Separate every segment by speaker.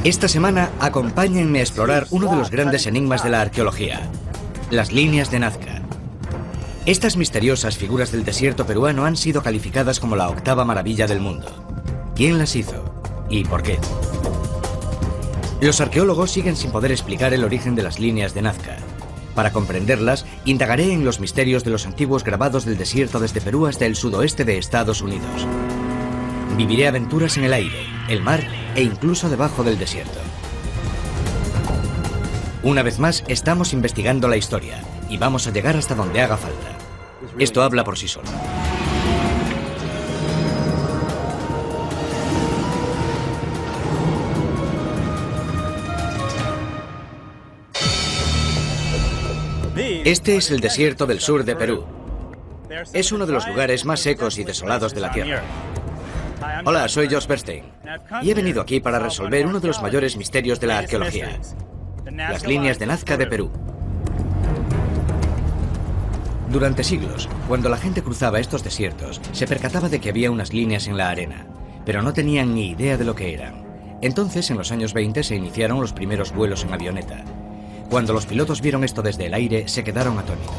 Speaker 1: Esta semana acompáñenme a explorar uno de los grandes enigmas de la arqueología, las líneas de Nazca. Estas misteriosas figuras del desierto peruano han sido calificadas como la octava maravilla del mundo. ¿Quién las hizo? ¿Y por qué? Los arqueólogos siguen sin poder explicar el origen de las líneas de Nazca. Para comprenderlas, indagaré en los misterios de los antiguos grabados del desierto desde Perú hasta el sudoeste de Estados Unidos. Viviré aventuras en el aire, el mar e incluso debajo del desierto. Una vez más, estamos investigando la historia y vamos a llegar hasta donde haga falta. Esto habla por sí solo. Este es el desierto del sur de Perú. Es uno de los lugares más secos y desolados de la Tierra. Hola, soy Josh Bernstein y he venido aquí para resolver uno de los mayores misterios de la arqueología: las líneas de Nazca de Perú. Durante siglos, cuando la gente cruzaba estos desiertos, se percataba de que había unas líneas en la arena, pero no tenían ni idea de lo que eran. Entonces, en los años 20, se iniciaron los primeros vuelos en avioneta. Cuando los pilotos vieron esto desde el aire, se quedaron atónitos.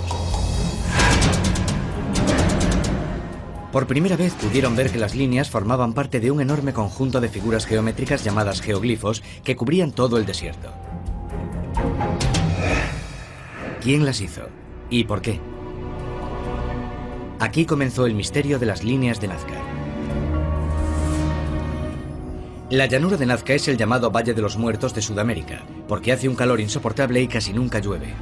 Speaker 1: Por primera vez pudieron ver que las líneas formaban parte de un enorme conjunto de figuras geométricas llamadas geoglifos que cubrían todo el desierto. ¿Quién las hizo? ¿Y por qué? Aquí comenzó el misterio de las líneas de Nazca. La llanura de Nazca es el llamado Valle de los Muertos de Sudamérica, porque hace un calor insoportable y casi nunca llueve.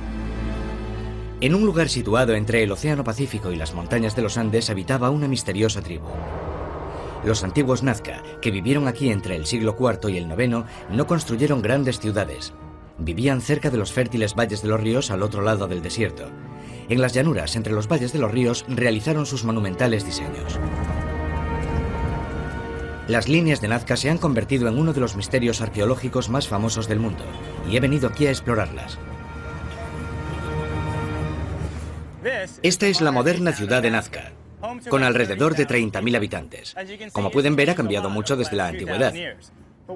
Speaker 1: En un lugar situado entre el Océano Pacífico y las montañas de los Andes habitaba una misteriosa tribu. Los antiguos Nazca, que vivieron aquí entre el siglo IV y el IX, no construyeron grandes ciudades. Vivían cerca de los fértiles valles de los ríos al otro lado del desierto. En las llanuras, entre los valles de los ríos, realizaron sus monumentales diseños. Las líneas de Nazca se han convertido en uno de los misterios arqueológicos más famosos del mundo, y he venido aquí a explorarlas. Esta es la moderna ciudad de Nazca, con alrededor de 30.000 habitantes. Como pueden ver, ha cambiado mucho desde la antigüedad.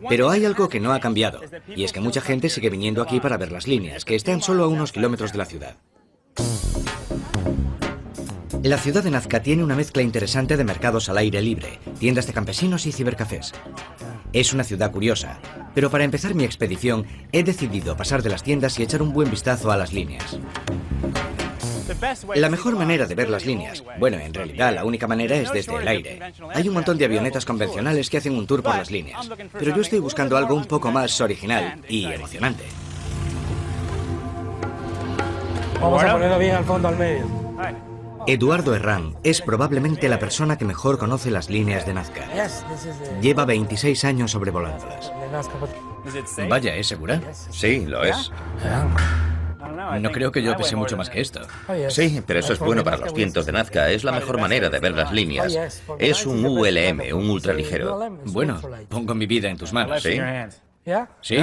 Speaker 1: Pero hay algo que no ha cambiado, y es que mucha gente sigue viniendo aquí para ver las líneas, que están solo a unos kilómetros de la ciudad. La ciudad de Nazca tiene una mezcla interesante de mercados al aire libre, tiendas de campesinos y cibercafés. Es una ciudad curiosa, pero para empezar mi expedición he decidido pasar de las tiendas y echar un buen vistazo a las líneas. La mejor manera de ver las líneas, bueno, en realidad la única manera es desde el aire. Hay un montón de avionetas convencionales que hacen un tour por las líneas, pero yo estoy buscando algo un poco más original y emocionante.
Speaker 2: Vamos a ponerlo bien al fondo, al medio.
Speaker 1: Eduardo Herrán es probablemente la persona que mejor conoce las líneas de Nazca. Lleva 26 años sobrevolándolas. Vaya, ¿es segura?
Speaker 3: Sí, lo es.
Speaker 1: No creo que yo pese mucho más que esto.
Speaker 3: Sí, pero eso es bueno para los vientos de Nazca. Es la mejor manera de ver las líneas. Es un ULM, un ultraligero.
Speaker 1: Bueno, pongo mi vida en tus manos.
Speaker 3: ¿Sí?
Speaker 1: Sí.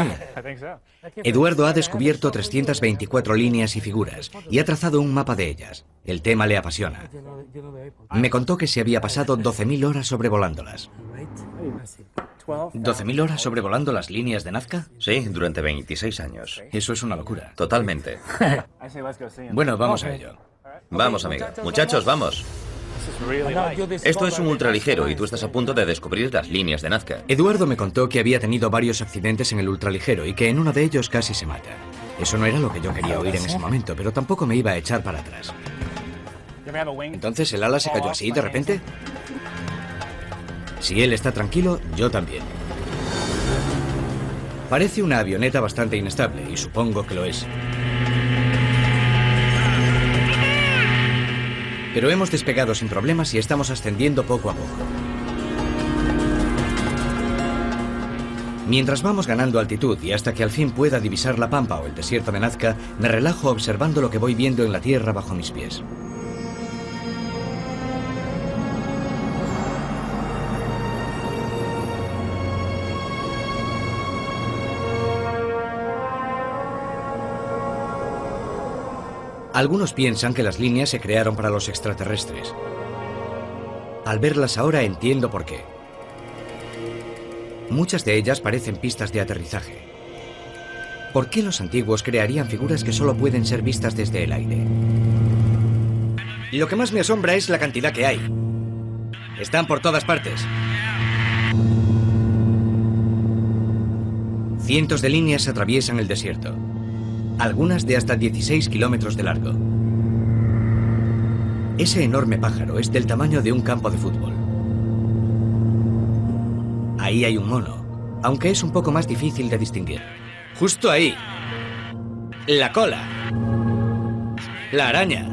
Speaker 1: Eduardo ha descubierto 324 líneas y figuras y ha trazado un mapa de ellas. El tema le apasiona. Me contó que se había pasado 12.000 horas sobrevolándolas. ¿12.000 horas sobrevolando las líneas de Nazca?
Speaker 3: Sí, durante 26 años.
Speaker 1: Eso es una locura.
Speaker 3: Totalmente.
Speaker 1: Bueno, vamos a ello.
Speaker 3: Vamos, amigo. Muchachos, vamos. Esto es un ultraligero y tú estás a punto de descubrir las líneas de Nazca.
Speaker 1: Eduardo me contó que había tenido varios accidentes en el ultraligero y que en uno de ellos casi se mata. Eso no era lo que yo quería oír en ese momento, pero tampoco me iba a echar para atrás. ¿Entonces el ala se cayó así de repente? Si él está tranquilo, yo también. Parece una avioneta bastante inestable y supongo que lo es. Pero hemos despegado sin problemas y estamos ascendiendo poco a poco. Mientras vamos ganando altitud y hasta que al fin pueda divisar la pampa o el desierto de Nazca, me relajo observando lo que voy viendo en la tierra bajo mis pies. Algunos piensan que las líneas se crearon para los extraterrestres. Al verlas ahora entiendo por qué. Muchas de ellas parecen pistas de aterrizaje. ¿Por qué los antiguos crearían figuras que solo pueden ser vistas desde el aire? Lo que más me asombra es la cantidad que hay. Están por todas partes. Cientos de líneas atraviesan el desierto, algunas de hasta 16 kilómetros de largo. Ese enorme pájaro es del tamaño de un campo de fútbol. Ahí hay un mono, aunque es un poco más difícil de distinguir. Justo ahí. La cola. La araña.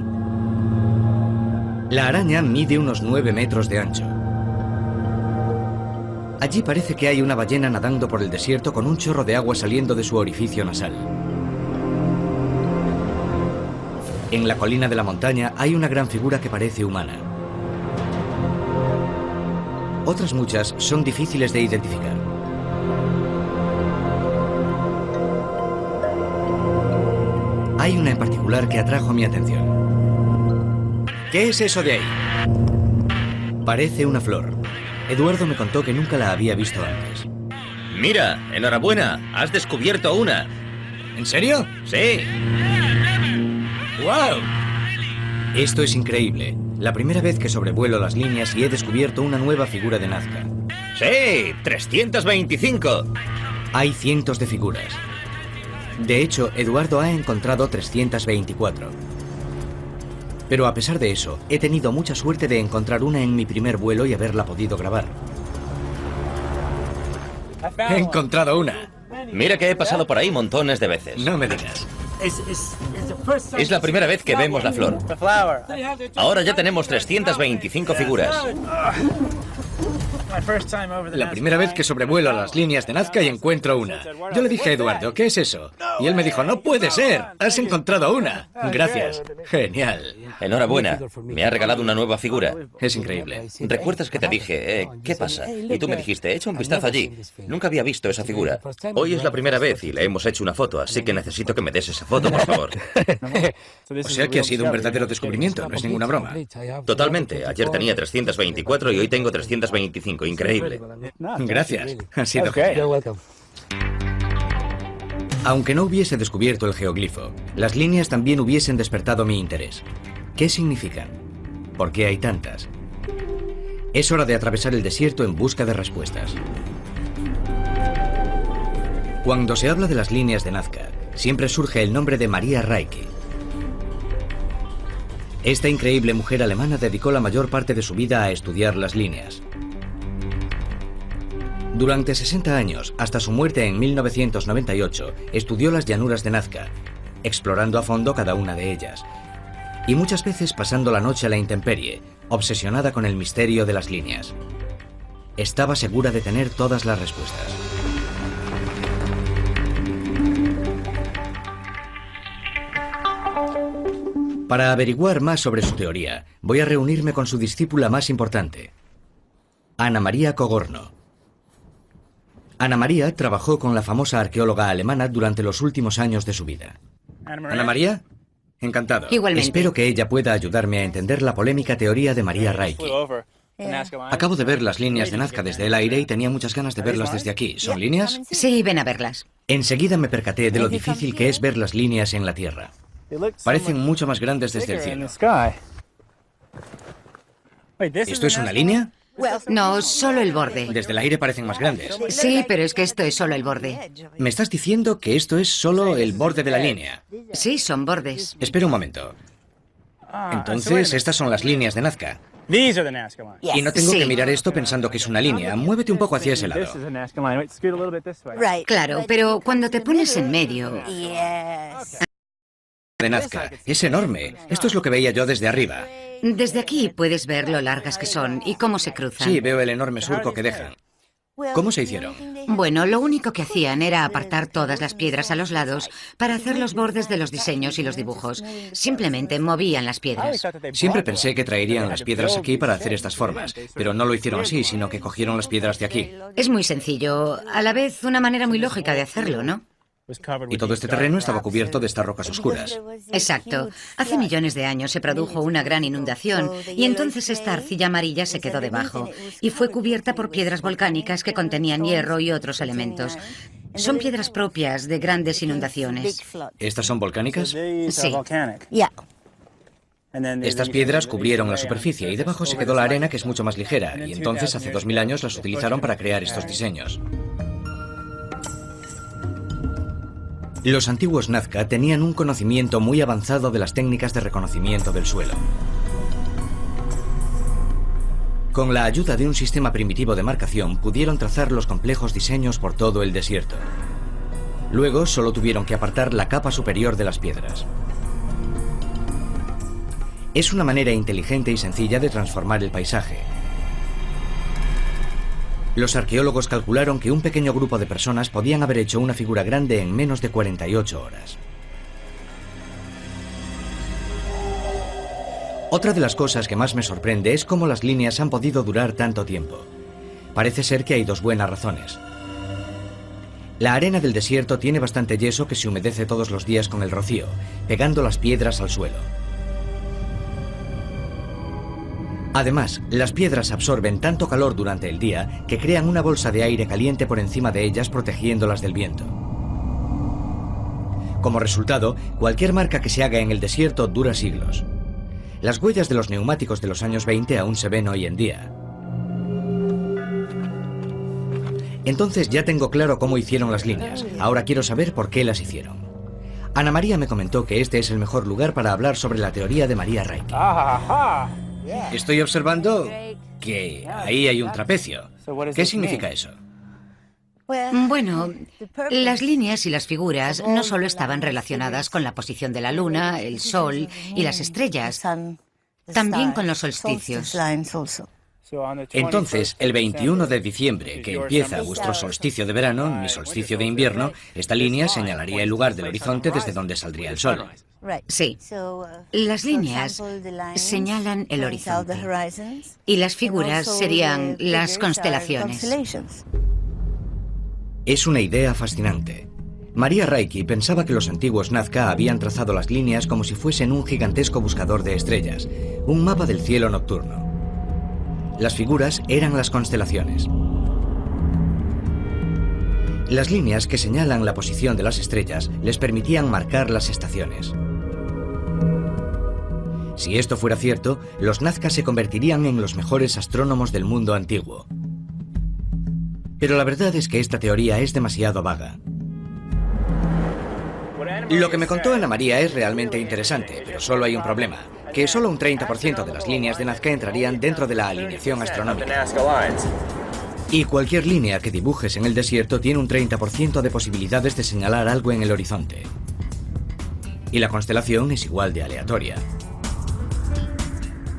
Speaker 1: La araña mide unos 9 metros de ancho. Allí parece que hay una ballena nadando por el desierto con un chorro de agua saliendo de su orificio nasal. En la colina de la montaña hay una gran figura que parece humana. Otras muchas son difíciles de identificar. Hay una en particular que atrajo mi atención. ¿Qué es eso de ahí? Parece una flor. Eduardo me contó que nunca la había visto antes.
Speaker 3: Mira, enhorabuena, has descubierto una.
Speaker 1: ¿En serio?
Speaker 3: Sí.
Speaker 1: ¡Wow! Esto es increíble. La primera vez que sobrevuelo las líneas y he descubierto una nueva figura de Nazca.
Speaker 3: Sí, 325.
Speaker 1: Hay cientos de figuras. De hecho, Eduardo ha encontrado 324. Pero a pesar de eso, he tenido mucha suerte de encontrar una en mi primer vuelo y haberla podido grabar. He encontrado una.
Speaker 3: Mira que he pasado por ahí montones de veces.
Speaker 1: No me digas.
Speaker 3: Es la primera vez que vemos la flor. Ahora ya tenemos 325 figuras.
Speaker 1: La primera vez que sobrevuelo las líneas de Nazca y encuentro una. Yo le dije a Eduardo, ¿qué es eso? Y él me dijo, no puede ser, has encontrado una. Gracias. Genial.
Speaker 3: Enhorabuena, me ha regalado una nueva figura.
Speaker 1: Es increíble.
Speaker 3: ¿Recuerdas que te dije, qué pasa? Y tú me dijiste, echa un vistazo allí. Nunca había visto esa figura. Hoy es la primera vez y le hemos hecho una foto, así que necesito que me des esa foto, por favor.
Speaker 1: O sea que ha sido un verdadero descubrimiento, no es ninguna broma.
Speaker 3: Totalmente. Ayer tenía 324 y hoy tengo 325. Increíble.
Speaker 1: Gracias. Ha sido genial. Aunque no hubiese descubierto el geoglifo, las líneas también hubiesen despertado mi interés. ¿Qué significan? ¿Por qué hay tantas? Es hora de atravesar el desierto en busca de respuestas. Cuando se habla de las líneas de Nazca, siempre surge el nombre de Maria Raicke. Esta increíble mujer alemana dedicó la mayor parte de su vida a estudiar las líneas. Durante 60 años, hasta su muerte en 1998, estudió las llanuras de Nazca, explorando a fondo cada una de ellas, y muchas veces pasando la noche a la intemperie, obsesionada con el misterio de las líneas. Estaba segura de tener todas las respuestas. Para averiguar más sobre su teoría, voy a reunirme con su discípula más importante, Ana María Cogorno. Ana María trabajó con la famosa arqueóloga alemana durante los últimos años de su vida. Ana María, encantado.
Speaker 4: Igualmente.
Speaker 1: Espero que ella pueda ayudarme a entender la polémica teoría de Maria Raicke. Acabo de ver las líneas de Nazca desde el aire y tenía muchas ganas de verlas desde aquí. ¿Son líneas?
Speaker 4: Sí, ven a verlas.
Speaker 1: Enseguida me percaté de lo difícil que es ver las líneas en la Tierra. Parecen mucho más grandes desde el cielo. ¿Esto es una línea?
Speaker 4: No, solo el borde.
Speaker 1: Desde el aire parecen más grandes.
Speaker 4: Sí, pero es que esto es solo el borde.
Speaker 1: ¿Me estás diciendo que esto es solo el borde de la línea?
Speaker 4: Sí, son bordes.
Speaker 1: Espera un momento. Entonces, estas son las líneas de Nazca. Y no tengo que mirar esto pensando que es una línea. Muévete un poco hacia ese lado.
Speaker 4: Claro, pero cuando te pones en medio...
Speaker 1: De Nazca. Es enorme. Esto es lo que veía yo desde arriba.
Speaker 4: Desde aquí puedes ver lo largas que son y cómo se cruzan.
Speaker 1: Sí, veo el enorme surco que dejan. ¿Cómo se hicieron?
Speaker 4: Bueno, lo único que hacían era apartar todas las piedras a los lados para hacer los bordes de los diseños y los dibujos. Simplemente movían las piedras.
Speaker 1: Siempre pensé que traerían las piedras aquí para hacer estas formas, pero no lo hicieron así, sino que cogieron las piedras de aquí.
Speaker 4: Es muy sencillo, a la vez una manera muy lógica de hacerlo, ¿no?
Speaker 1: Y todo este terreno estaba cubierto de estas rocas oscuras.
Speaker 4: Exacto. Hace millones de años se produjo una gran inundación y entonces esta arcilla amarilla se quedó debajo y fue cubierta por piedras volcánicas que contenían hierro y otros elementos. Son piedras propias de grandes inundaciones.
Speaker 1: ¿Estas son volcánicas?
Speaker 4: Sí.
Speaker 1: Estas piedras cubrieron la superficie y debajo se quedó la arena, que es mucho más ligera, y entonces hace 2000 años las utilizaron para crear estos diseños. Los antiguos Nazca tenían un conocimiento muy avanzado de las técnicas de reconocimiento del suelo. Con la ayuda de un sistema primitivo de marcación, pudieron trazar los complejos diseños por todo el desierto. Luego, solo tuvieron que apartar la capa superior de las piedras. Es una manera inteligente y sencilla de transformar el paisaje. Los arqueólogos calcularon que un pequeño grupo de personas podían haber hecho una figura grande en menos de 48 horas. Otra de las cosas que más me sorprende es cómo las líneas han podido durar tanto tiempo. Parece ser que hay dos buenas razones. La arena del desierto tiene bastante yeso que se humedece todos los días con el rocío, pegando las piedras al suelo. Además, las piedras absorben tanto calor durante el día que crean una bolsa de aire caliente por encima de ellas, protegiéndolas del viento. Como resultado, cualquier marca que se haga en el desierto dura siglos. Las huellas de los neumáticos de los años 20 aún se ven hoy en día. Entonces ya tengo claro cómo hicieron las líneas. Ahora quiero saber por qué las hicieron. Ana María me comentó que este es el mejor lugar para hablar sobre la teoría de Maria Raikki. Estoy observando que ahí hay un trapecio. ¿Qué significa eso?
Speaker 4: Bueno, las líneas y las figuras no solo estaban relacionadas con la posición de la luna, el sol y las estrellas, también con los solsticios.
Speaker 1: Entonces, el 21 de diciembre, que empieza vuestro solsticio de verano, mi solsticio de invierno, esta línea señalaría el lugar del horizonte desde donde saldría el sol.
Speaker 4: Sí. Las líneas señalan el horizonte y las figuras serían las constelaciones.
Speaker 1: Es una idea fascinante. Maria Raikki pensaba que los antiguos Nazca habían trazado las líneas como si fuesen un gigantesco buscador de estrellas, un mapa del cielo nocturno. Las figuras eran las constelaciones. Las líneas que señalan la posición de las estrellas les permitían marcar las estaciones. Si esto fuera cierto, los Nazca se convertirían en los mejores astrónomos del mundo antiguo. Pero la verdad es que esta teoría es demasiado vaga. Lo que me contó Ana María es realmente interesante, pero solo hay un problema, que solo un 30% de las líneas de Nazca entrarían dentro de la alineación astronómica. Y cualquier línea que dibujes en el desierto tiene un 30% de posibilidades de señalar algo en el horizonte. Y la constelación es igual de aleatoria.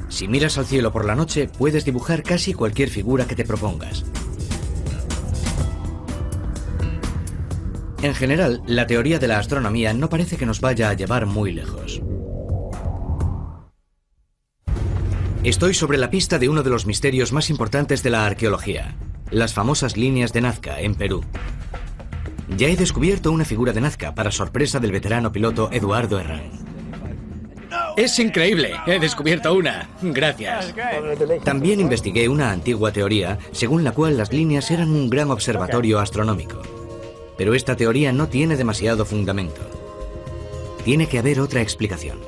Speaker 1: Si miras al cielo por la noche, puedes dibujar casi cualquier figura que te propongas. En general, la teoría de la astronomía no parece que nos vaya a llevar muy lejos. Estoy sobre la pista de uno de los misterios más importantes de la arqueología, las famosas líneas de Nazca, en Perú. Ya he descubierto una figura de Nazca, para sorpresa del veterano piloto Eduardo Herrán. ¡Es increíble! He descubierto una. Gracias. También investigué una antigua teoría, según la cual las líneas eran un gran observatorio astronómico. Pero esta teoría no tiene demasiado fundamento. Tiene que haber otra explicación.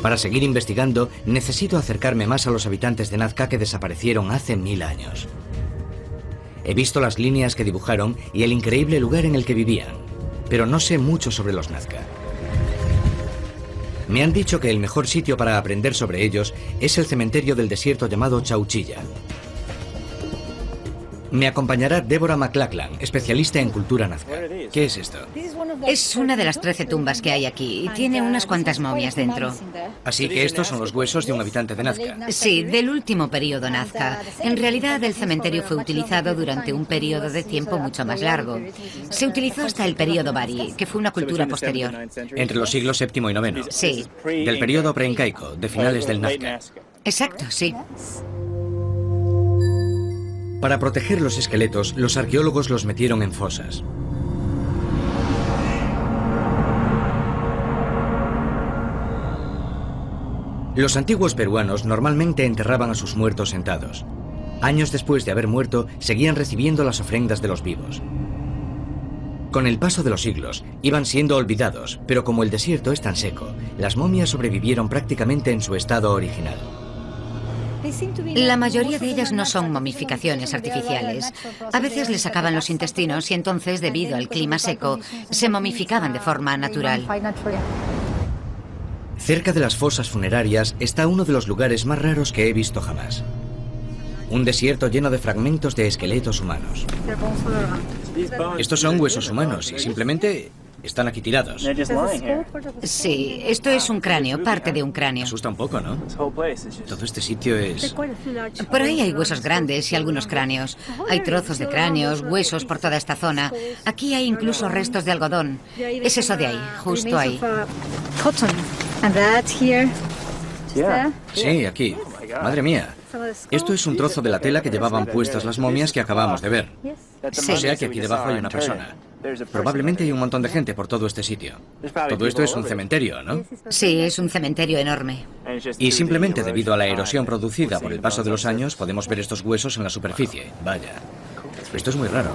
Speaker 1: Para seguir investigando, necesito acercarme más a los habitantes de Nazca que desaparecieron hace 1000 años. He visto las líneas que dibujaron y el increíble lugar en el que vivían, pero no sé mucho sobre los Nazca. Me han dicho que el mejor sitio para aprender sobre ellos es el cementerio del desierto llamado Chauchilla. Me acompañará Deborah McLachlan, especialista en cultura nazca. ¿Qué es esto?
Speaker 4: Es una de las 13 tumbas que hay aquí y tiene unas cuantas momias dentro.
Speaker 1: Así que estos son los huesos de un habitante de Nazca.
Speaker 4: Sí, del último periodo Nazca. En realidad, el cementerio fue utilizado durante un periodo de tiempo mucho más largo. Se utilizó hasta el periodo Bari, que fue una cultura posterior.
Speaker 1: Entre los siglos VII y IX.
Speaker 4: Sí.
Speaker 1: Del periodo preincaico, de finales del Nazca.
Speaker 4: Exacto, sí.
Speaker 1: Para proteger los esqueletos, los arqueólogos los metieron en fosas. Los antiguos peruanos normalmente enterraban a sus muertos sentados. Años después de haber muerto, seguían recibiendo las ofrendas de los vivos. Con el paso de los siglos, iban siendo olvidados, pero como el desierto es tan seco, las momias sobrevivieron prácticamente en su estado original.
Speaker 4: La mayoría de ellas no son momificaciones artificiales. A veces les sacaban los intestinos y entonces, debido al clima seco, se momificaban de forma natural.
Speaker 1: Cerca de las fosas funerarias está uno de los lugares más raros que he visto jamás. Un desierto lleno de fragmentos de esqueletos humanos. Estos son huesos humanos y simplemente están aquí tirados.
Speaker 4: Sí, esto es un cráneo, parte de un cráneo.
Speaker 1: Asusta un poco, ¿no? Todo este sitio es...
Speaker 4: Por ahí hay huesos grandes y algunos cráneos. Hay trozos de cráneos, huesos por toda esta zona. Aquí hay incluso restos de algodón. Es eso de ahí, justo ahí.
Speaker 1: Sí, aquí. Madre mía. Esto es un trozo de la tela que llevaban puestas las momias que acabamos de ver.
Speaker 4: Sí.
Speaker 1: O sea que aquí debajo hay una persona. Probablemente hay un montón de gente por todo este sitio. Todo esto es un cementerio, ¿no?
Speaker 4: Sí, es un cementerio enorme.
Speaker 1: Y simplemente debido a la erosión producida por el paso de los años, podemos ver estos huesos en la superficie. Vaya. Esto es muy raro.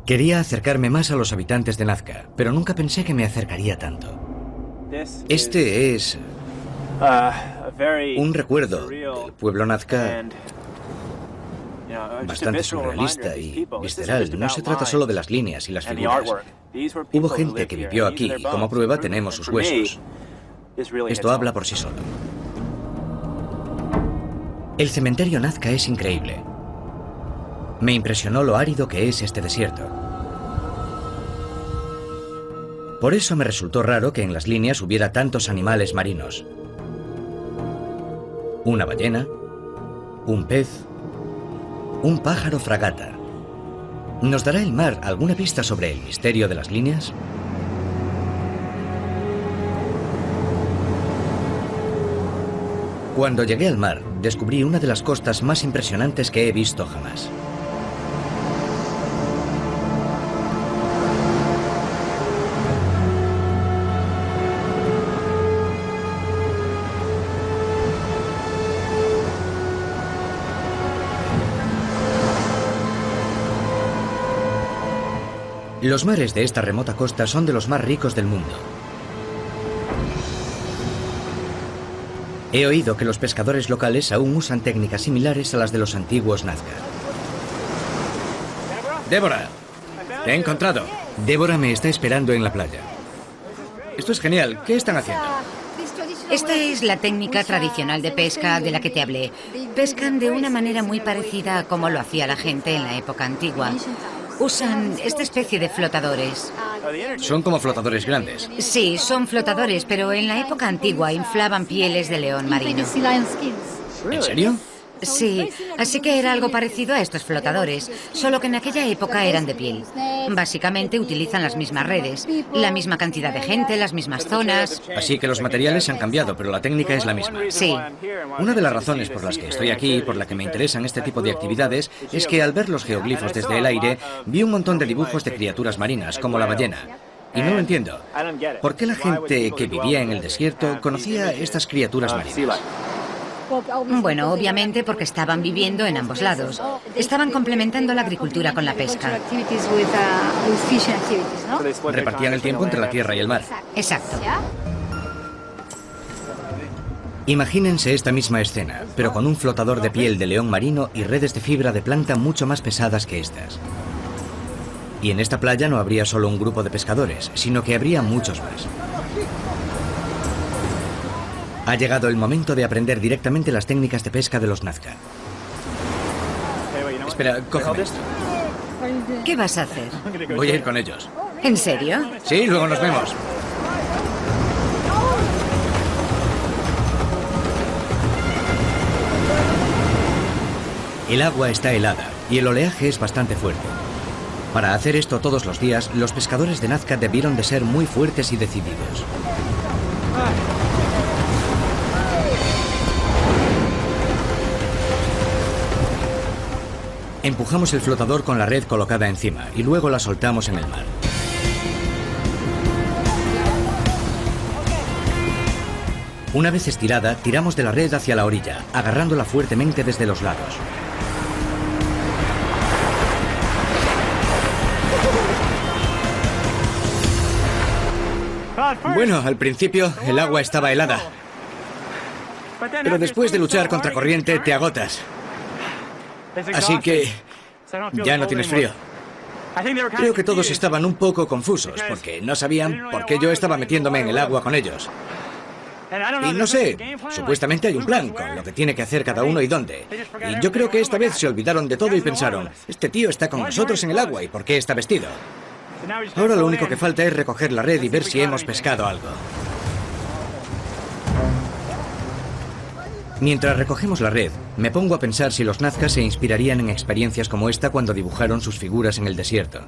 Speaker 1: Quería acercarme más a los habitantes de Nazca, pero nunca pensé que me acercaría tanto. Este es un recuerdo del pueblo Nazca bastante surrealista y visceral. No se trata solo de las líneas y las figuras. Hubo gente que vivió aquí y como prueba tenemos sus huesos. Esto habla por sí solo. El cementerio Nazca es increíble. Me impresionó lo árido que es este desierto. Por eso me resultó raro que en las líneas hubiera tantos animales marinos. Una ballena, un pez, un pájaro fragata. ¿Nos dará el mar alguna pista sobre el misterio de las líneas? Cuando llegué al mar, descubrí una de las costas más impresionantes que he visto jamás. Los mares de esta remota costa son de los más ricos del mundo. He oído que los pescadores locales aún usan técnicas similares a las de los antiguos Nazca. ¡Débora! ¡Te he encontrado! Débora me está esperando en la playa. Esto es genial. ¿Qué están haciendo?
Speaker 4: Esta es la técnica tradicional de pesca de la que te hablé. Pescan de una manera muy parecida a como lo hacía la gente en la época antigua. Usan esta especie de flotadores.
Speaker 1: Son como flotadores grandes.
Speaker 4: Sí, son flotadores, pero en la época antigua inflaban pieles de león marino.
Speaker 1: ¿En serio?
Speaker 4: Sí, así que era algo parecido a estos flotadores, solo que en aquella época eran de piel. Básicamente utilizan las mismas redes, la misma cantidad de gente, las mismas zonas.
Speaker 1: Así que los materiales han cambiado, pero la técnica es la misma.
Speaker 4: Sí.
Speaker 1: Una de las razones por las que estoy aquí y por la que me interesan este tipo de actividades es que al ver los geoglifos desde el aire, vi un montón de dibujos de criaturas marinas, como la ballena. Y no lo entiendo. ¿Por qué la gente que vivía en el desierto conocía estas criaturas marinas?
Speaker 4: Bueno, obviamente porque estaban viviendo en ambos lados. Estaban complementando la agricultura con la pesca.
Speaker 1: Repartían el tiempo entre la tierra y el mar.
Speaker 4: Exacto.
Speaker 1: Imagínense esta misma escena, pero con un flotador de piel de león marino y redes de fibra de planta mucho más pesadas que estas. Y en esta playa no habría solo un grupo de pescadores, sino que habría muchos más. Ha llegado el momento de aprender directamente las técnicas de pesca de los Nazca. Espera, cógeme esto.
Speaker 4: ¿Qué vas a hacer?
Speaker 1: Voy a ir con ellos.
Speaker 4: ¿En serio?
Speaker 1: Sí, luego nos vemos. El agua está helada y el oleaje es bastante fuerte. Para hacer esto todos los días, los pescadores de Nazca debieron de ser muy fuertes y decididos. Empujamos el flotador con la red colocada encima y luego la soltamos en el mar. Una vez estirada, tiramos de la red hacia la orilla, agarrándola fuertemente desde los lados. Bueno, al principio el agua estaba helada, pero después de luchar contra corriente te agotas. Así que ya no tienes frío. Creo que todos estaban un poco confusos porque no sabían por qué yo estaba metiéndome en el agua con ellos. Y no sé, supuestamente hay un plan con lo que tiene que hacer cada uno y dónde. Y yo creo que esta vez se olvidaron de todo y pensaron, este tío está con nosotros en el agua y ¿por qué está vestido? Ahora lo único que falta es recoger la red y ver si hemos pescado algo. Mientras recogemos la red, me pongo a pensar si los nazcas se inspirarían en experiencias como esta cuando dibujaron sus figuras en el desierto.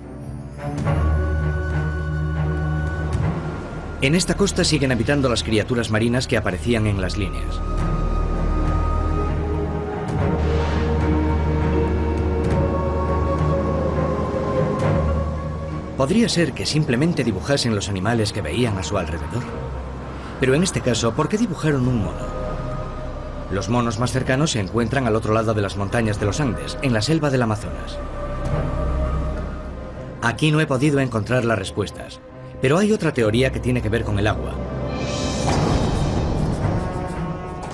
Speaker 1: En esta costa siguen habitando las criaturas marinas que aparecían en las líneas. Podría ser que simplemente dibujasen los animales que veían a su alrededor. Pero en este caso, ¿por qué dibujaron un mono? Los monos más cercanos se encuentran al otro lado de las montañas de los Andes, en la selva del Amazonas. Aquí no he podido encontrar las respuestas. Pero hay otra teoría que tiene que ver con el agua.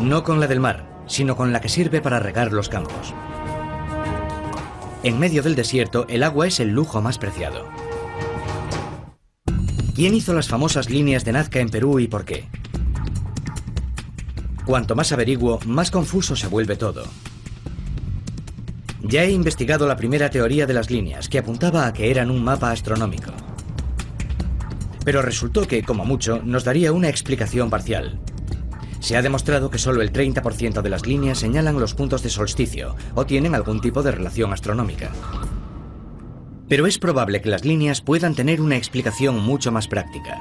Speaker 1: No con la del mar, sino con la que sirve para regar los campos. En medio del desierto, el agua es el lujo más preciado. ¿Quién hizo las famosas líneas de Nazca en Perú y por qué? Cuanto más averiguo, más confuso se vuelve todo. Ya he investigado la primera teoría de las líneas, que apuntaba a que eran un mapa astronómico. Pero resultó que, como mucho, nos daría una explicación parcial. Se ha demostrado que solo el 30% de las líneas señalan los puntos de solsticio o tienen algún tipo de relación astronómica. Pero es probable que las líneas puedan tener una explicación mucho más práctica.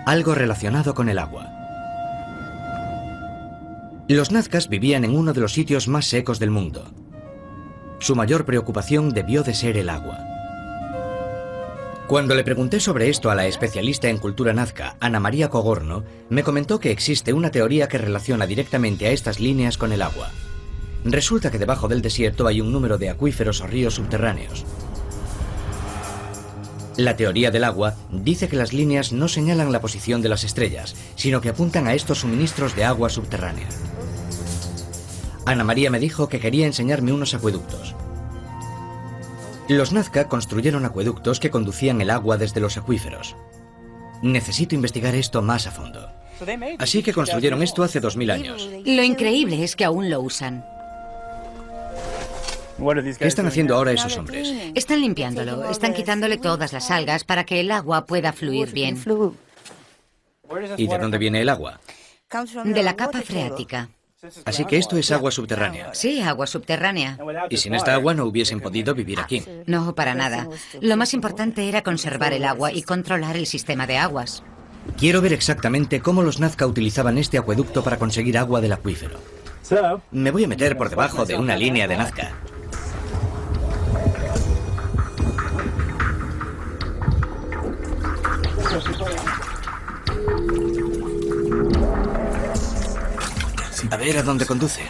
Speaker 1: Algo relacionado con el agua. Los nazcas vivían en uno de los sitios más secos del mundo. Su mayor preocupación debió de ser el agua. Cuando le pregunté sobre esto a la especialista en cultura nazca, Ana María Cogorno, me comentó que existe una teoría que relaciona directamente a estas líneas con el agua. Resulta que debajo del desierto hay un número de acuíferos o ríos subterráneos. La teoría del agua dice que las líneas no señalan la posición de las estrellas, sino que apuntan a estos suministros de agua subterránea. Ana María me dijo que quería enseñarme unos acueductos. Los nazca construyeron acueductos que conducían el agua desde los acuíferos. Necesito investigar esto más a fondo. Así que construyeron esto hace 2000 años.
Speaker 4: Lo increíble es que aún lo usan.
Speaker 1: ¿Qué están haciendo ahora esos hombres?
Speaker 4: Están limpiándolo, están quitándole todas las algas para que el agua pueda fluir bien.
Speaker 1: ¿Y de dónde viene el agua?
Speaker 4: De la capa freática.
Speaker 1: Así que esto es agua subterránea.
Speaker 4: Sí, agua subterránea.
Speaker 1: Y sin esta agua no hubiesen podido vivir aquí.
Speaker 4: No, para nada. Lo más importante era conservar el agua y controlar el sistema de aguas.
Speaker 1: Quiero ver exactamente cómo los nazca utilizaban este acueducto para conseguir agua del acuífero. Me voy a meter por debajo de una línea de nazca. A ver a dónde conduce.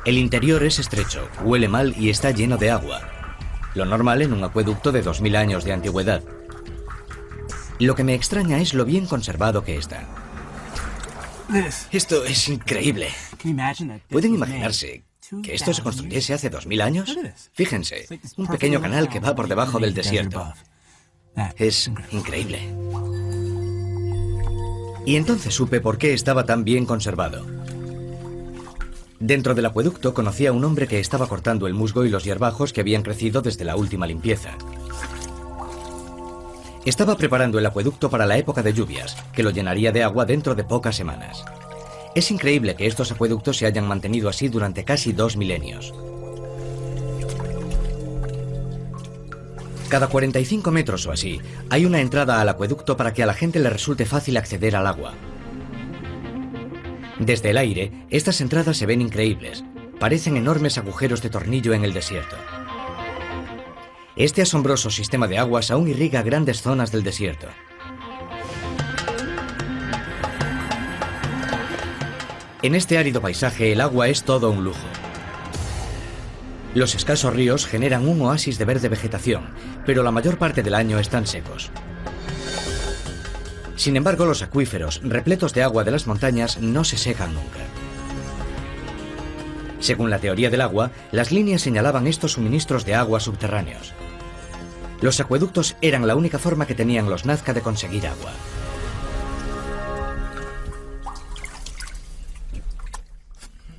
Speaker 1: El interior es estrecho, huele mal y está lleno de agua. Lo normal en un acueducto de 2000 años de antigüedad. Lo que me extraña es lo bien conservado que está. Esto es increíble. ¿Pueden imaginarse que esto se construyese hace 2000 años? Fíjense, un pequeño canal que va por debajo del desierto. Es increíble. Y entonces supe por qué estaba tan bien conservado. Dentro del acueducto conocí a un hombre que estaba cortando el musgo y los hierbajos que habían crecido desde la última limpieza. Estaba preparando el acueducto para la época de lluvias, que lo llenaría de agua dentro de pocas semanas. Es increíble que estos acueductos se hayan mantenido así durante casi 2 milenios. Cada 45 metros o así, hay una entrada al acueducto para que a la gente le resulte fácil acceder al agua. Desde el aire, estas entradas se ven increíbles, parecen enormes agujeros de tornillo en el desierto. Este asombroso sistema de aguas aún irriga grandes zonas del desierto. En este árido paisaje, el agua es todo un lujo. Los escasos ríos generan un oasis de verde vegetación, pero la mayor parte del año están secos. Sin embargo, los acuíferos, repletos de agua de las montañas, no se secan nunca. Según la teoría del agua, las líneas señalaban estos suministros de agua subterráneos. Los acueductos eran la única forma que tenían los Nazca de conseguir agua.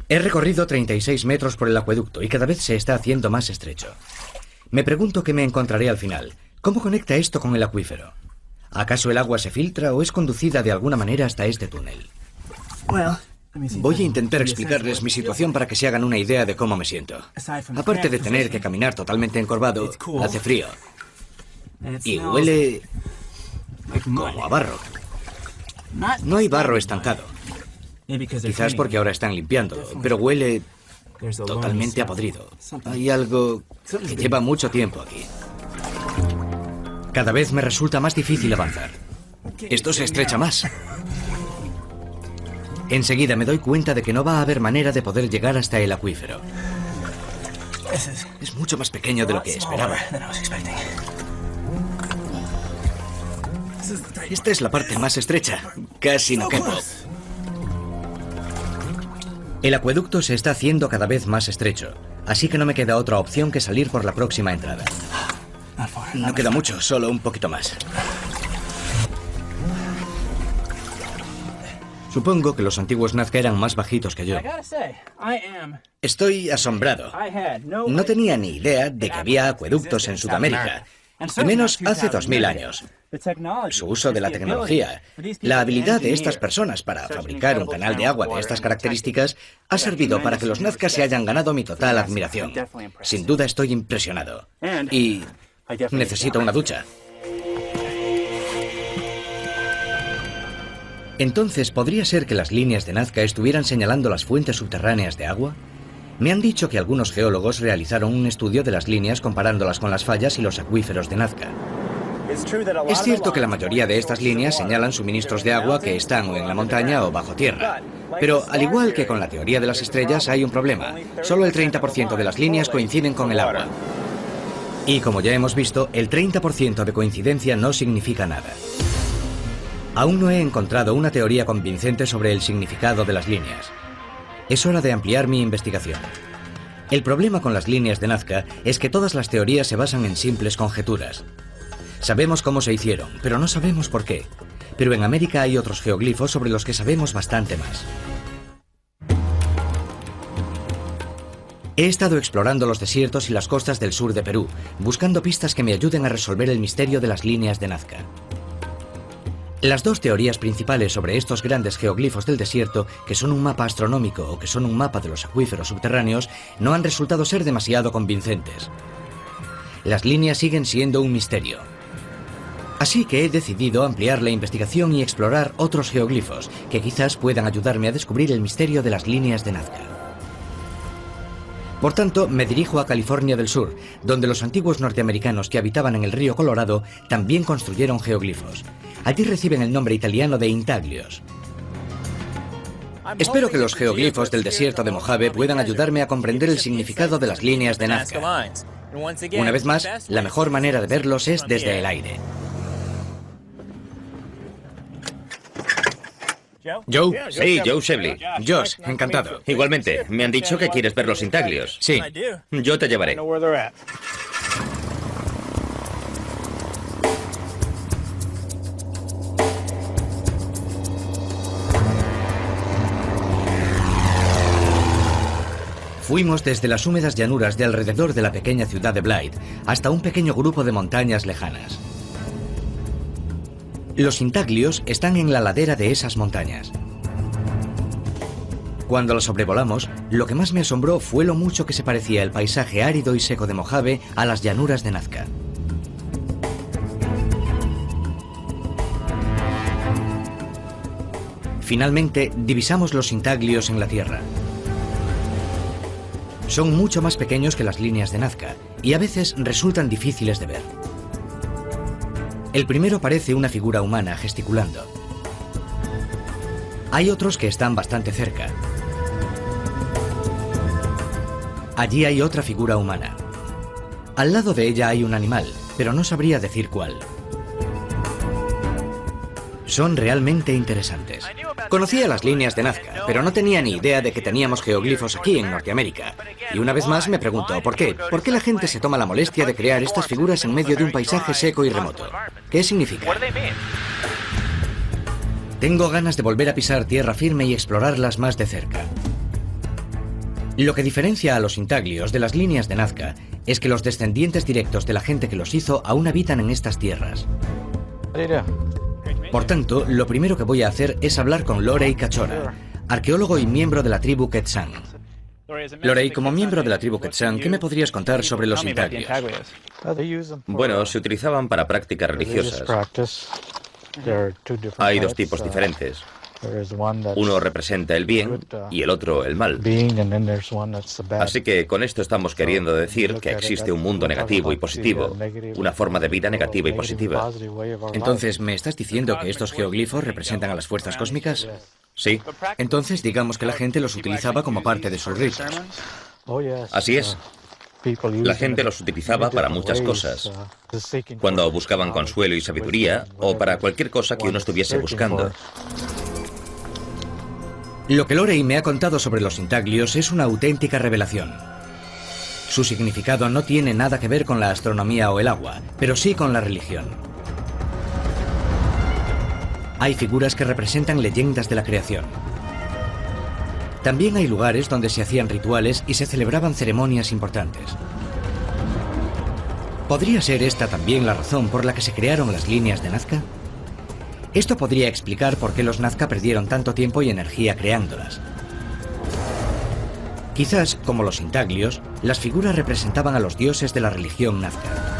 Speaker 1: He recorrido 36 metros por el acueducto y cada vez se está haciendo más estrecho. Me pregunto qué me encontraré al final. ¿Cómo conecta esto con el acuífero? ¿Acaso el agua se filtra o es conducida de alguna manera hasta este túnel? Voy a intentar explicarles mi situación para que se hagan una idea de cómo me siento. Aparte de tener que caminar totalmente encorvado, hace frío. Y huele como a barro. No hay barro estancado. Quizás porque ahora están limpiándolo, pero huele totalmente a podrido. Hay algo que lleva mucho tiempo aquí. Cada vez me resulta más difícil avanzar. Esto se estrecha más. Enseguida me doy cuenta de que no va a haber manera de poder llegar hasta el acuífero. Es mucho más pequeño de lo que esperaba. Esta es la parte más estrecha. Casi no quepo. El acueducto se está haciendo cada vez más estrecho, así que no me queda otra opción que salir por la próxima entrada. No queda mucho, solo un poquito más. Supongo que los antiguos Nazca eran más bajitos que yo. Estoy asombrado. No tenía ni idea de que había acueductos en Sudamérica, al menos hace 2000 años. Su uso de la tecnología, la habilidad de estas personas para fabricar un canal de agua de estas características ha servido para que los Nazca se hayan ganado mi total admiración. Sin duda estoy impresionado. Y necesito una ducha. Entonces, ¿podría ser que las líneas de Nazca estuvieran señalando las fuentes subterráneas de agua? Me han dicho que algunos geólogos realizaron un estudio de las líneas comparándolas con las fallas y los acuíferos de Nazca. Es cierto que la mayoría de estas líneas señalan suministros de agua que están o en la montaña o bajo tierra. Pero, al igual que con la teoría de las estrellas, hay un problema. Solo el 30% de las líneas coinciden con el agua. Y como ya hemos visto, el 30% de coincidencia no significa nada. Aún no he encontrado una teoría convincente sobre el significado de las líneas. Es hora de ampliar mi investigación. El problema con las líneas de Nazca es que todas las teorías se basan en simples conjeturas. Sabemos cómo se hicieron, pero no sabemos por qué. Pero en América hay otros geoglifos sobre los que sabemos bastante más. He estado explorando los desiertos y las costas del sur de Perú, buscando pistas que me ayuden a resolver el misterio de las líneas de Nazca. Las dos teorías principales sobre estos grandes geoglifos del desierto, que son un mapa astronómico o que son un mapa de los acuíferos subterráneos, no han resultado ser demasiado convincentes. Las líneas siguen siendo un misterio. Así que he decidido ampliar la investigación y explorar otros geoglifos que quizás puedan ayudarme a descubrir el misterio de las líneas de Nazca. Por tanto, me dirijo a California del Sur, donde los antiguos norteamericanos que habitaban en el río Colorado también construyeron geoglifos. Allí reciben el nombre italiano de intaglios. Espero que los geoglifos del desierto de Mojave puedan ayudarme a comprender el significado de las líneas de Nazca. Una vez más, la mejor manera de verlos es desde el aire.
Speaker 3: ¿Joe? Sí, Joe Shebley.
Speaker 1: Josh, encantado.
Speaker 3: Igualmente, me han dicho que quieres ver los intaglios.
Speaker 1: Sí.
Speaker 3: Yo te llevaré.
Speaker 1: Fuimos desde las húmedas llanuras de alrededor de la pequeña ciudad de Blythe hasta un pequeño grupo de montañas lejanas. Los intaglios están en la ladera de esas montañas. Cuando las sobrevolamos, lo que más me asombró fue lo mucho que se parecía el paisaje árido y seco de Mojave a las llanuras de Nazca. Finalmente, divisamos los intaglios en la tierra. Son mucho más pequeños que las líneas de Nazca y a veces resultan difíciles de ver. El primero parece una figura humana gesticulando. Hay otros que están bastante cerca. Allí hay otra figura humana. Al lado de ella hay un animal, pero no sabría decir cuál. Son realmente interesantes. Conocía las líneas de Nazca, pero no tenía ni idea de que teníamos geoglifos aquí en Norteamérica. Y una vez más me pregunto, ¿por qué? ¿Por qué la gente se toma la molestia de crear estas figuras en medio de un paisaje seco y remoto? ¿Qué significa? Tengo ganas de volver a pisar tierra firme y explorarlas más de cerca. Lo que diferencia a los intaglios de las líneas de Nazca es que los descendientes directos de la gente que los hizo aún habitan en estas tierras. Por tanto, lo primero que voy a hacer es hablar con Lorey Cachora, arqueólogo y miembro de la tribu Quetzán. Lorey, como miembro de la tribu Quetzán, ¿qué me podrías contar sobre los intaglios?
Speaker 3: Bueno, se utilizaban para prácticas religiosas. Hay dos tipos diferentes. Uno representa el bien y el otro el mal. Así que con esto estamos queriendo decir que existe un mundo negativo y positivo, una forma de vida negativa y positiva.
Speaker 1: Entonces, ¿me estás diciendo que estos geoglifos representan a las fuerzas cósmicas?
Speaker 3: Sí.
Speaker 1: Entonces, digamos que la gente los utilizaba como parte de sus ritos.
Speaker 3: Así es. La gente los utilizaba para muchas cosas. Cuando buscaban consuelo y sabiduría, o para cualquier cosa que uno estuviese buscando.
Speaker 1: Lo que Lorey me ha contado sobre los intaglios es una auténtica revelación. Su significado no tiene nada que ver con la astronomía o el agua, pero sí con la religión. Hay figuras que representan leyendas de la creación. También hay lugares donde se hacían rituales y se celebraban ceremonias importantes. ¿Podría ser esta también la razón por la que se crearon las líneas de Nazca? Esto podría explicar por qué los Nazca perdieron tanto tiempo y energía creándolas. Quizás, como los intaglios, las figuras representaban a los dioses de la religión Nazca.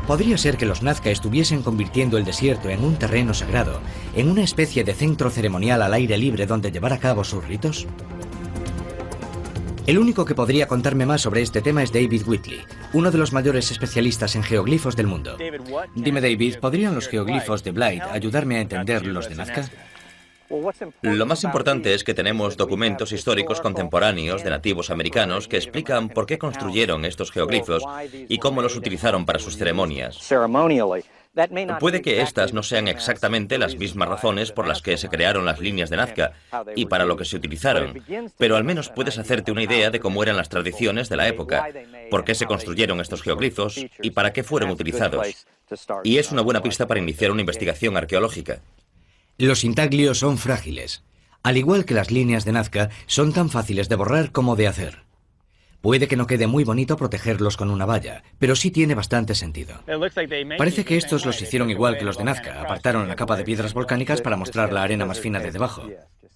Speaker 1: Podría ser que los Nazca estuviesen convirtiendo el desierto en un terreno sagrado, en una especie de centro ceremonial al aire libre donde llevar a cabo sus ritos. El único que podría contarme más sobre este tema es David Whitley, uno de los mayores especialistas en geoglifos del mundo. Dime, David, ¿podrían los geoglifos de Blythe ayudarme a entender los de Nazca?
Speaker 3: Lo más importante es que tenemos documentos históricos contemporáneos de nativos americanos que explican por qué construyeron estos geoglifos y cómo los utilizaron para sus ceremonias. Puede que estas no sean exactamente las mismas razones por las que se crearon las líneas de Nazca y para lo que se utilizaron, pero al menos puedes hacerte una idea de cómo eran las tradiciones de la época, por qué se construyeron estos geoglifos y para qué fueron utilizados. Y es una buena pista para iniciar una investigación arqueológica.
Speaker 1: Los intaglios son frágiles. Al igual que las líneas de Nazca, son tan fáciles de borrar como de hacer. Puede que no quede muy bonito protegerlos con una valla, pero sí tiene bastante sentido. Parece que estos los hicieron igual que los de Nazca, apartaron la capa de piedras volcánicas para mostrar la arena más fina de debajo.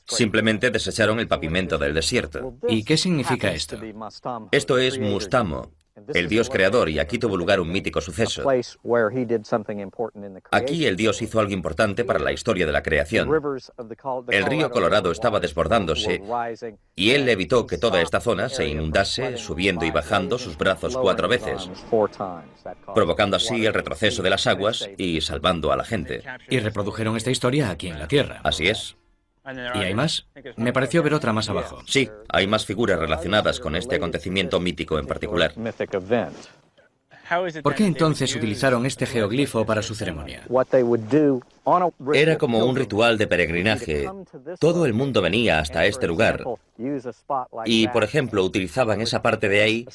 Speaker 3: Simplemente desecharon el pavimento del desierto.
Speaker 1: ¿Y qué significa esto?
Speaker 3: Esto es Mustamo, el dios creador, y aquí tuvo lugar un mítico suceso. Aquí el dios hizo algo importante para la historia de la creación. El río Colorado estaba desbordándose y él evitó que toda esta zona se inundase, subiendo y bajando sus brazos 4 veces, provocando así el retroceso de las aguas y salvando a la gente.
Speaker 1: Y reprodujeron esta historia aquí en la Tierra.
Speaker 3: Así es.
Speaker 1: ¿Y hay más? Me pareció ver otra más abajo.
Speaker 3: Sí, hay más figuras relacionadas con este acontecimiento mítico en particular.
Speaker 1: ¿Por qué entonces utilizaron este geoglifo para su ceremonia?
Speaker 3: Era como un ritual de peregrinaje. Todo el mundo venía hasta este lugar y, por ejemplo, utilizaban esa parte de ahí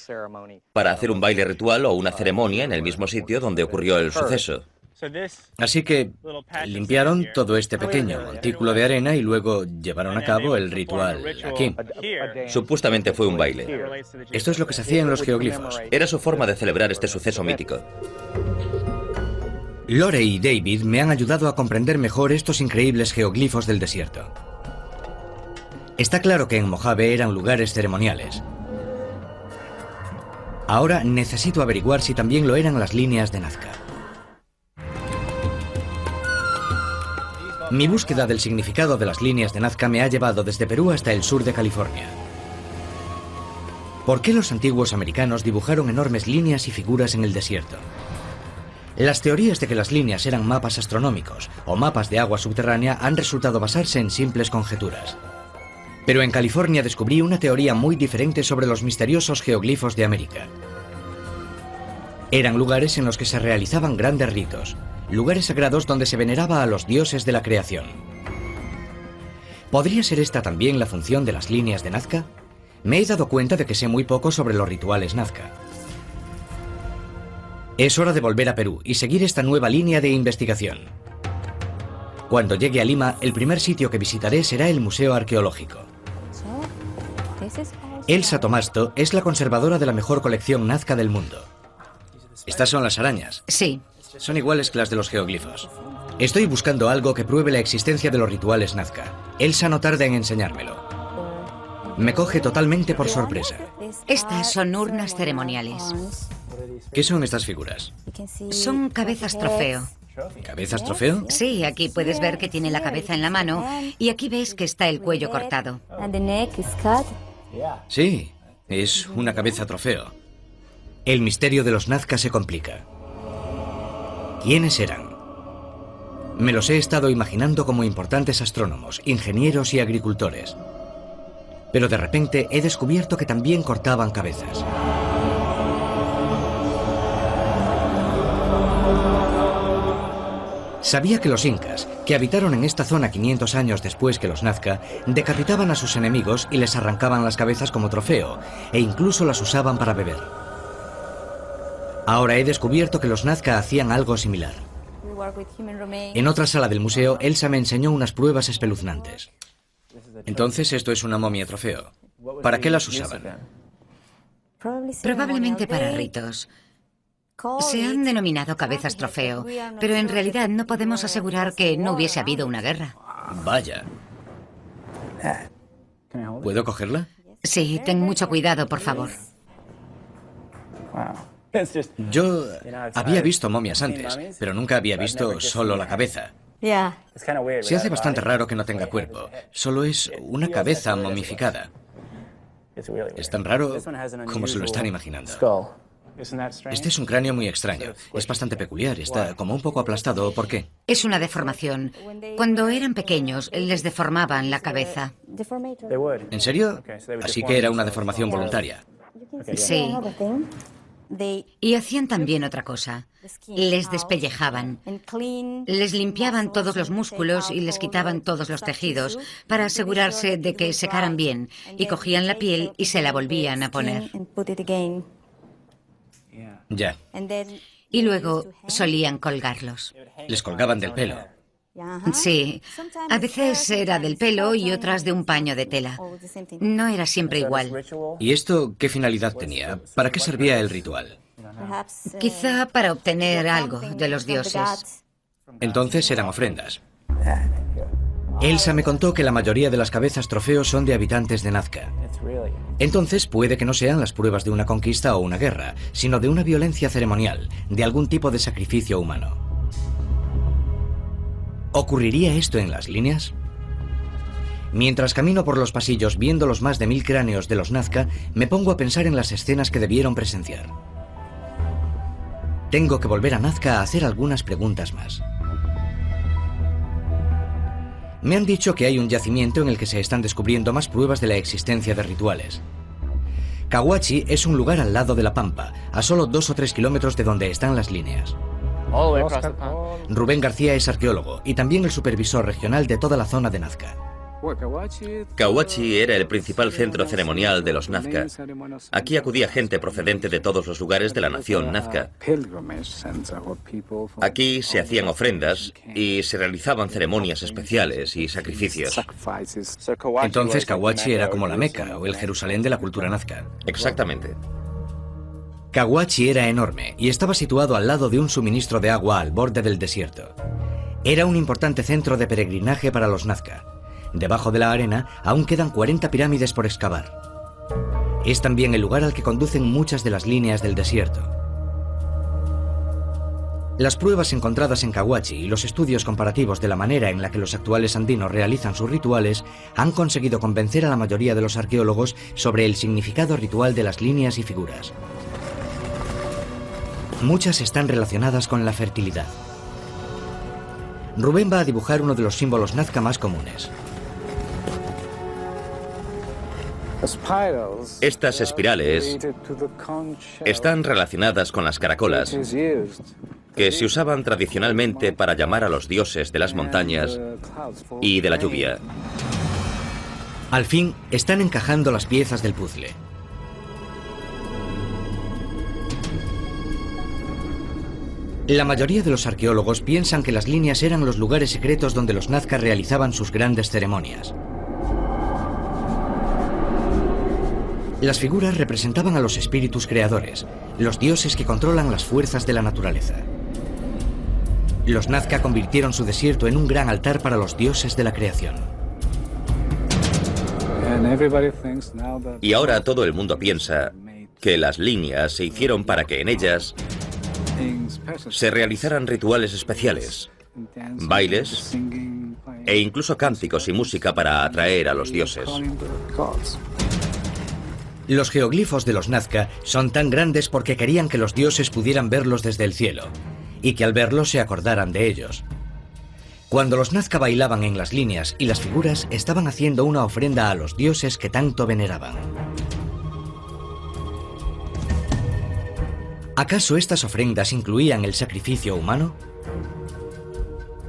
Speaker 3: para hacer un baile ritual o una ceremonia en el mismo sitio donde ocurrió el suceso.
Speaker 1: Así que limpiaron todo este pequeño montículo de arena y luego llevaron a cabo el ritual aquí.
Speaker 3: Supuestamente fue un baile.
Speaker 1: Esto es lo que se hacía en los geoglifos.
Speaker 3: Era su forma de celebrar este suceso mítico.
Speaker 1: Lorey y David me han ayudado a comprender mejor estos increíbles geoglifos del desierto. Está claro que en Mojave eran lugares ceremoniales. Ahora necesito averiguar si también lo eran las líneas de Nazca. Mi búsqueda del significado de las líneas de Nazca me ha llevado desde Perú hasta el sur de California. ¿Por qué los antiguos americanos dibujaron enormes líneas y figuras en el desierto? Las teorías de que las líneas eran mapas astronómicos o mapas de agua subterránea han resultado basarse en simples conjeturas. Pero en California descubrí una teoría muy diferente sobre los misteriosos geoglifos de América. Eran lugares en los que se realizaban grandes ritos, lugares sagrados donde se veneraba a los dioses de la creación. ¿Podría ser esta también la función de las líneas de Nazca? Me he dado cuenta de que sé muy poco sobre los rituales Nazca. Es hora de volver a Perú y seguir esta nueva línea de investigación. Cuando llegue a Lima, el primer sitio que visitaré será el Museo Arqueológico. Elsa Tomasto es la conservadora de la mejor colección Nazca del mundo. ¿Estas son las arañas?
Speaker 4: Sí.
Speaker 1: Son iguales que las de los geoglifos. Estoy buscando algo que pruebe la existencia de los rituales Nazca. Elsa no tarda en enseñármelo. Me coge totalmente por sorpresa.
Speaker 4: Estas son urnas ceremoniales.
Speaker 1: ¿Qué son estas figuras?
Speaker 4: Son cabezas trofeo.
Speaker 1: ¿Cabezas trofeo?
Speaker 4: Sí, aquí puedes ver que tiene la cabeza en la mano y aquí ves que está el cuello cortado.
Speaker 1: Sí, es una cabeza trofeo. El misterio de los Nazca se complica. ¿Quiénes eran? Me los he estado imaginando como importantes astrónomos, ingenieros y agricultores. Pero de repente he descubierto que también cortaban cabezas. Sabía que los incas, que habitaron en esta zona 500 años después que los Nazca, decapitaban a sus enemigos y les arrancaban las cabezas como trofeo, e incluso las usaban para beber. Ahora he descubierto que los Nazca hacían algo similar. En otra sala del museo, Elsa me enseñó unas pruebas espeluznantes. Entonces esto es una momia trofeo. ¿Para qué las usaban?
Speaker 4: Probablemente para ritos. Se han denominado cabezas trofeo, pero en realidad no podemos asegurar que no hubiese habido una guerra.
Speaker 1: Vaya. ¿Puedo cogerla?
Speaker 4: Sí, ten mucho cuidado, por favor.
Speaker 1: Yo había visto momias antes, pero nunca había visto solo la cabeza. Se hace bastante raro que no tenga cuerpo. Solo es una cabeza momificada. Es tan raro como se lo están imaginando. Este es un cráneo muy extraño. Es bastante peculiar. Está como un poco aplastado. ¿Por qué?
Speaker 4: Es una deformación. Cuando eran pequeños, les deformaban la cabeza.
Speaker 1: ¿En serio? Así que era una deformación voluntaria.
Speaker 4: Sí. Y hacían también otra cosa. Les despellejaban. Les limpiaban todos los músculos y les quitaban todos los tejidos para asegurarse de que secaran bien. Y cogían la piel y se la volvían a poner.
Speaker 1: Ya.
Speaker 4: Y luego solían colgarlos.
Speaker 1: Les colgaban del pelo.
Speaker 4: Sí. A veces era del pelo y otras de un paño de tela. No era siempre igual.
Speaker 1: ¿Y esto qué finalidad tenía? ¿Para qué servía el ritual?
Speaker 4: Quizá para obtener algo de los dioses.
Speaker 1: Entonces eran ofrendas. Elsa me contó que la mayoría de las cabezas trofeos son de habitantes de Nazca. Entonces puede que no sean las pruebas de una conquista o una guerra, sino de una violencia ceremonial, de algún tipo de sacrificio humano. ¿Ocurriría esto en las líneas? Mientras camino por los pasillos viendo los más de 1000 cráneos de los Nazca, me pongo a pensar en las escenas que debieron presenciar. Tengo que volver a Nazca a hacer algunas preguntas más. Me han dicho que hay un yacimiento en el que se están descubriendo más pruebas de la existencia de rituales. Cahuachi es un lugar al lado de la Pampa, a solo 2 o 3 kilómetros de donde están las líneas. Rubén García es arqueólogo y también el supervisor regional de toda la zona de Nazca.
Speaker 3: Cahuachi era el principal centro ceremonial de los Nazca. Aquí acudía gente procedente de todos los lugares de la nación Nazca. Aquí se hacían ofrendas y se realizaban ceremonias especiales y sacrificios.
Speaker 1: Entonces Cahuachi era como la Meca o el Jerusalén de la cultura Nazca.
Speaker 3: Exactamente.
Speaker 1: Cahuachi era enorme y estaba situado al lado de un suministro de agua al borde del desierto. Era un importante centro de peregrinaje para los Nazca. Debajo de la arena aún quedan 40 pirámides por excavar. Es también el lugar al que conducen muchas de las líneas del desierto. Las pruebas encontradas en Cahuachi y los estudios comparativos de la manera en la que los actuales andinos realizan sus rituales han conseguido convencer a la mayoría de los arqueólogos sobre el significado ritual de las líneas y figuras. Muchas están relacionadas con la fertilidad. Rubén va a dibujar uno de los símbolos nazca más comunes.
Speaker 3: Estas espirales están relacionadas con las caracolas, que se usaban tradicionalmente para llamar a los dioses de las montañas y de la lluvia.
Speaker 1: Al fin, están encajando las piezas del puzzle. La mayoría de los arqueólogos piensan que las líneas eran los lugares secretos donde los nazca realizaban sus grandes ceremonias. Las figuras representaban a los espíritus creadores, los dioses que controlan las fuerzas de la naturaleza. Los nazca convirtieron su desierto en un gran altar para los dioses de la creación.
Speaker 3: Y ahora todo el mundo piensa que las líneas se hicieron para que en ellas se realizaran rituales especiales, bailes e incluso cánticos y música para atraer a los dioses.
Speaker 1: Los geoglifos de los nazca son tan grandes porque querían que los dioses pudieran verlos desde el cielo y que al verlos se acordaran de ellos. Cuando los nazca bailaban en las líneas y las figuras, estaban haciendo una ofrenda a los dioses que tanto veneraban. ¿Acaso estas ofrendas incluían el sacrificio humano?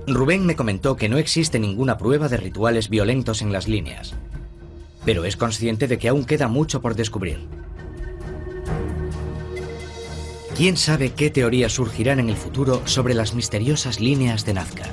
Speaker 1: Rubén me comentó que no existe ninguna prueba de rituales violentos en las líneas, pero es consciente de que aún queda mucho por descubrir. ¿Quién sabe qué teorías surgirán en el futuro sobre las misteriosas líneas de Nazca?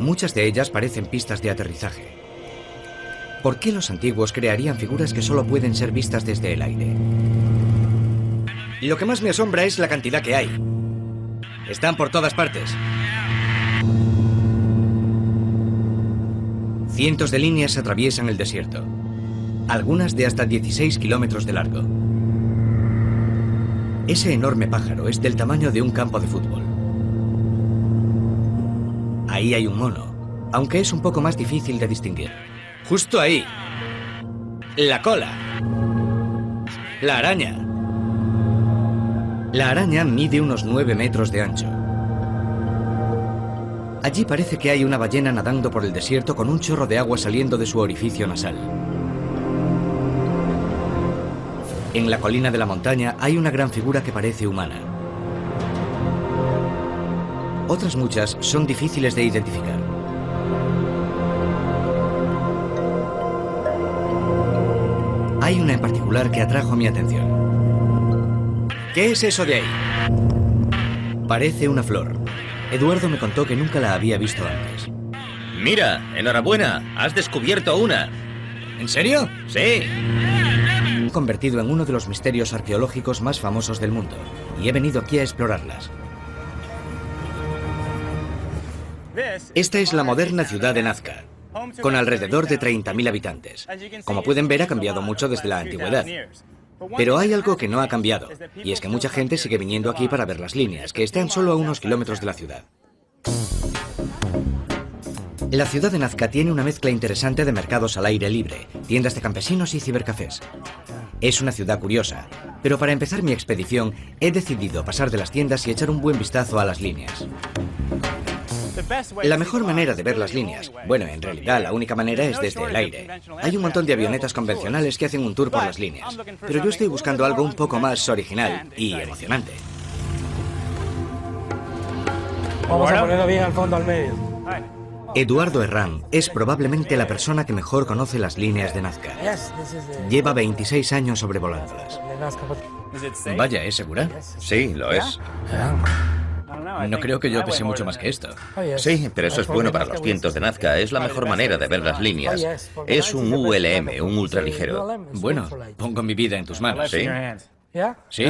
Speaker 1: Muchas de ellas parecen pistas de aterrizaje. ¿Por qué los antiguos crearían figuras que solo pueden ser vistas desde el aire? Lo que más me asombra es la cantidad que hay. Están por todas partes. Cientos de líneas atraviesan el desierto, algunas de hasta 16 kilómetros de largo. Ese enorme pájaro es del tamaño de un campo de fútbol. Ahí hay un mono, aunque es un poco más difícil de distinguir. Justo ahí. La cola. La araña. La araña mide unos 9 metros de ancho. Allí parece que hay una ballena nadando por el desierto con un chorro de agua saliendo de su orificio nasal. En la colina de la montaña hay una gran figura que parece humana. Otras muchas son difíciles de identificar. Hay una en particular que atrajo mi atención. ¿Qué es eso de ahí? Parece una flor. Eduardo me contó que nunca la había visto antes.
Speaker 3: ¡Mira! ¡Enhorabuena! ¡Has descubierto una!
Speaker 1: ¿En serio?
Speaker 3: ¡Sí!
Speaker 1: Me he convertido en uno de los misterios arqueológicos más famosos del mundo y he venido aquí a explorarlas. Esta es la moderna ciudad de Nazca, con alrededor de 30.000 habitantes. Como pueden ver, ha cambiado mucho desde la antigüedad. Pero hay algo que no ha cambiado, y es que mucha gente sigue viniendo aquí para ver las líneas, que están solo a unos kilómetros de la ciudad. La ciudad de Nazca tiene una mezcla interesante de mercados al aire libre, tiendas de campesinos y cibercafés. Es una ciudad curiosa, pero para empezar mi expedición he decidido pasar de las tiendas y echar un buen vistazo a las líneas. La mejor manera de ver las líneas, bueno, en realidad la única manera es desde el aire. Hay un montón de avionetas convencionales que hacen un tour por las líneas, pero yo estoy buscando algo un poco más original y emocionante.
Speaker 2: Vamos a ponerlo bien al fondo, al medio.
Speaker 1: Eduardo Herrán es probablemente la persona que mejor conoce las líneas de Nazca. Lleva 26 años sobrevolándolas.
Speaker 5: Vaya, ¿es segura?
Speaker 3: Sí, lo es.
Speaker 5: No creo que yo pese mucho más que esto.
Speaker 3: Sí, pero eso es bueno para los vientos de Nazca. Es la mejor manera de ver las líneas. Es un ULM, un ultraligero.
Speaker 5: Bueno, pongo mi vida en tus manos.
Speaker 3: ¿Sí?
Speaker 5: Sí.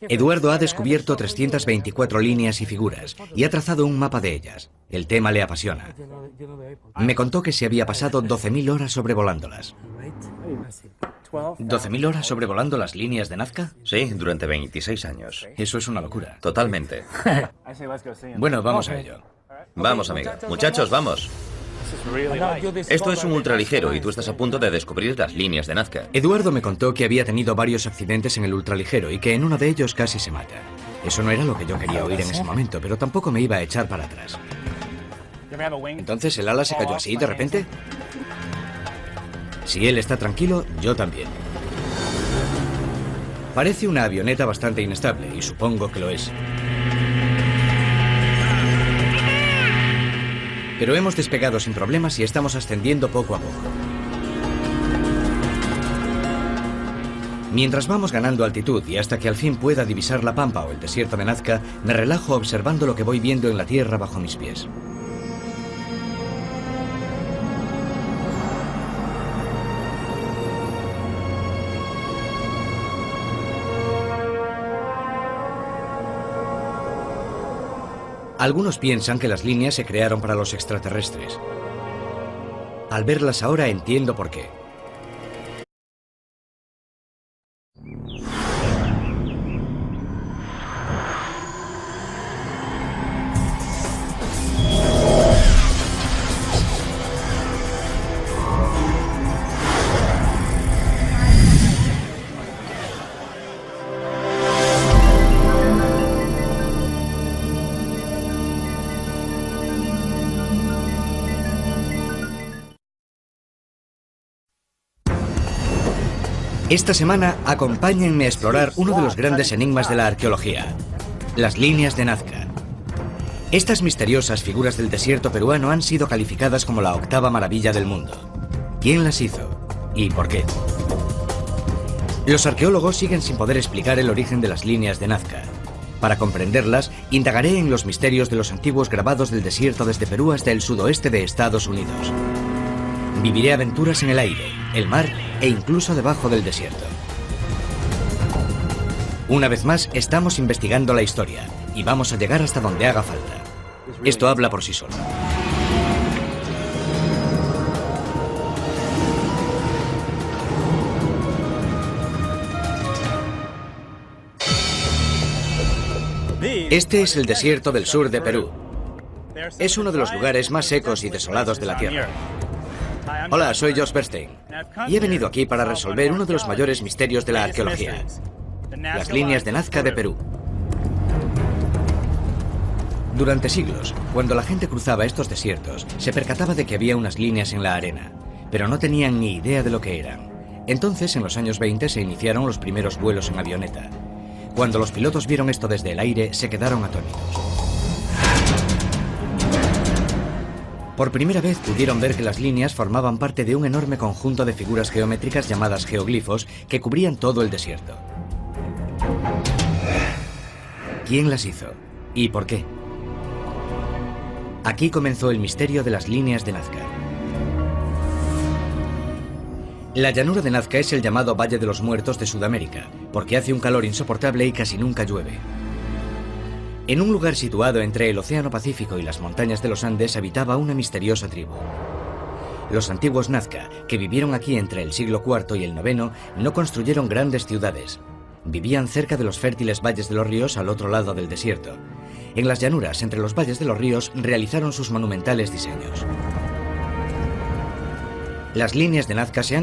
Speaker 1: Eduardo ha descubierto 324 líneas y figuras y ha trazado un mapa de ellas. El tema le apasiona. Me contó que se había pasado 12.000 horas sobrevolándolas.
Speaker 5: ¿12.000 horas sobrevolando las líneas de Nazca?
Speaker 3: Sí, durante 26 años.
Speaker 5: Eso es una locura.
Speaker 3: Totalmente.
Speaker 5: Bueno, vamos a ello.
Speaker 3: Vamos, amigo. Muchachos, vamos. Esto es un ultraligero y tú estás a punto de descubrir las líneas de Nazca.
Speaker 1: Eduardo me contó que había tenido varios accidentes en el ultraligero y que en uno de ellos casi se mata. Eso no era lo que yo quería oír en ese momento, pero tampoco me iba a echar para atrás.
Speaker 5: ¿Entonces el ala se cayó así de repente?
Speaker 1: Si él está tranquilo, yo también. Parece una avioneta bastante inestable, y supongo que lo es. Pero hemos despegado sin problemas y estamos ascendiendo poco a poco. Mientras vamos ganando altitud y hasta que al fin pueda divisar la pampa o el desierto de Nazca, me relajo observando lo que voy viendo en la tierra bajo mis pies. Algunos piensan que las líneas se crearon para los extraterrestres. Al verlas ahora entiendo por qué. Esta semana, acompáñenme a explorar uno de los grandes enigmas de la arqueología: las líneas de Nazca. Estas misteriosas figuras del desierto peruano han sido calificadas como la octava maravilla del mundo. ¿Quién las hizo? ¿Y por qué? Los arqueólogos siguen sin poder explicar el origen de las líneas de Nazca. Para comprenderlas, indagaré en los misterios de los antiguos grabados del desierto desde Perú hasta el sudoeste de Estados Unidos. Viviré aventuras en el aire, el mar e incluso debajo del desierto. Una vez más, estamos investigando la historia y vamos a llegar hasta donde haga falta. Esto habla por sí solo. Este es el desierto del sur de Perú. Es uno de los lugares más secos y desolados de la Tierra. Hola, soy Josh Bernstein y he venido aquí para resolver uno de los mayores misterios de la arqueología: las líneas de Nazca de Perú. Durante siglos, cuando la gente cruzaba estos desiertos, se percataba de que había unas líneas en la arena, pero no tenían ni idea de lo que eran. Entonces, en los años 20 se iniciaron los primeros vuelos en avioneta. Cuando los pilotos vieron esto desde el aire, se quedaron atónitos. Por primera vez pudieron ver que las líneas formaban parte de un enorme conjunto de figuras geométricas llamadas geoglifos que cubrían todo el desierto. ¿Quién las hizo? ¿Y por qué? Aquí comenzó el misterio de las líneas de Nazca. La llanura de Nazca es el llamado Valle de los Muertos de Sudamérica, porque hace un calor insoportable y casi nunca llueve. En un lugar situado entre el Océano Pacífico y las montañas de los Andes habitaba una misteriosa tribu. Los antiguos Nazca, que vivieron aquí entre el siglo IV y el IX, no construyeron grandes ciudades. Vivían cerca de los fértiles valles de los ríos al otro lado del desierto. En las llanuras, entre los valles de los ríos, realizaron sus monumentales diseños. Las líneas de Nazca se han